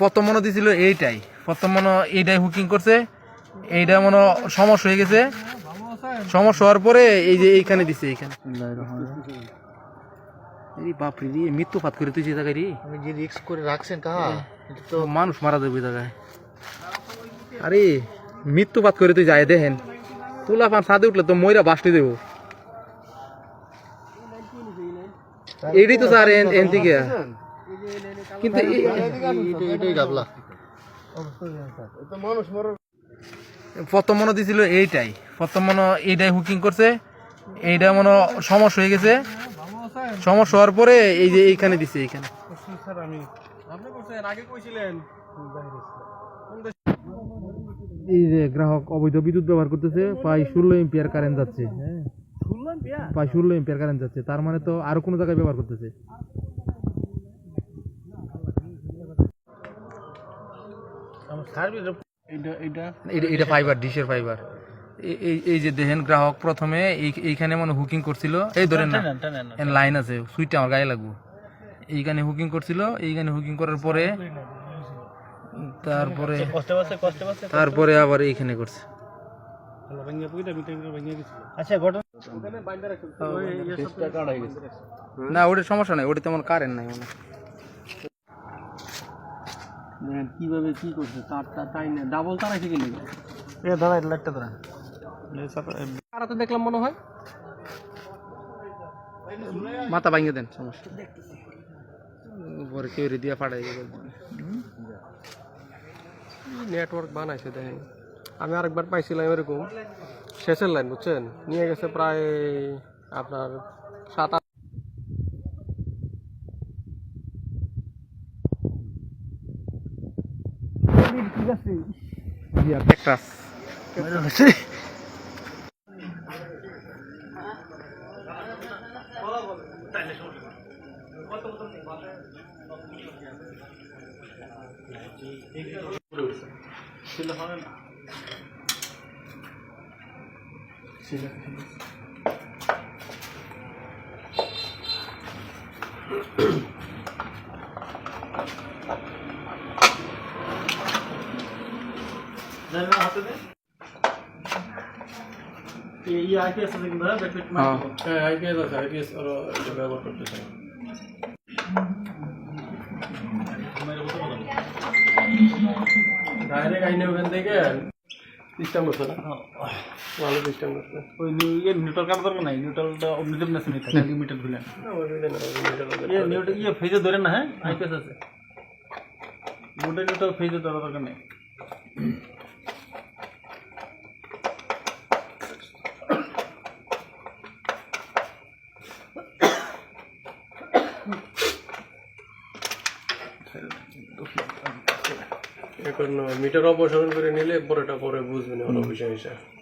প্রথম মনে দিছিল এইটাই, প্রথম মনে এইটাই হুকিং করছে, এইটা মনে সমস্যা হয়ে গেছে, সমস্যা হওয়ার পরে এই যে এইখানে দিছে, এইখানে বাপরে রে, মৃত্যুপাত করে তুই যে জায়গায় রে, আমি যে রিস্ক করে রাখছেন কাহা তো মানুষ মারা যাবে জায়গায়। আরে মৃত্যুপাত করে তুই যায় দেখেন, তুলা পান ছাদে উঠলে তো ময়রা বাসতে দেবো। এটাই তো স্যার এন থেকে, কিন্তু এটাই গাবলা প্রথম মনে দিছিল এইটাই, প্রথম মনে এইটাই হুকিং করছে, এইটা মনে সমস্যা হয়ে গেছে, সমস্যা হওয়ার পরে এই যে এইখানে দিছে, এইখানে এই যে গ্রাহক অবৈধ বিদ্যুৎ ব্যবহার করতেছে, প্রায় 16 এম্পিয়ার কারেন্ট যাচ্ছে, হ্যাঁ প্রায় 16 এম্পিয়ার কারেন্ট যাচ্ছে, তার মানে তো আরো কোনো জায়গায় ব্যবহার করতেছে। এটা ফাইবার, ডিশের ফাইবার। এই যে দেখেন গ্রাহক প্রথমে এইখানে মানে হুকিং করছিল, এই ধরেন না লাইন আছে, সুইচটা আমার গায়ে লাগবো, এইখানে হুকিং করছিল, এইখানে হুকিং করার পরে তারপরে আবার এইখানে করছে। না ওটার সমস্যা নাই, ওটা তেমন কারেন্ট নাই মানে। কিভাবে কি করছে, তারটা তাই না ডাবল তার এসে গেলে দাঁড়া, লাইটটা দাঁড়া তো দেখলাম মনে হয় মাথা ভাঙিয়ে দেন, সমস্যা পরে কেউ দিয়ে ফাটাই নেটওয়ার্ক বানাইছে দেখেন। আমি আরেকবার পাইছিলাম এরকম শেষের লাইন, বুঝছেন, নিয়ে গেছে প্রায় আপনার 7-8 ডাইরেক্ট আইনে ওখান থেকে সিস্টেম করছে না, ভালো সিস্টেম করছে। ওই নিউট্রাল কাটা দরকার নাই, নিউট্রালটা অবনিদেব না শুনে থাকে লিমিটেড ভিলেন নিউট্রাল ফেজে ধরেন না, হ্যাঁ আইপিএস আছে, মোটে নিউট্রাল ফেজে ধরা দরকার নেই। এখন মিটার অপসারণ করে নিলে পরেটা পরে বুঝবেন, অন্য বিষয় হিসাবে।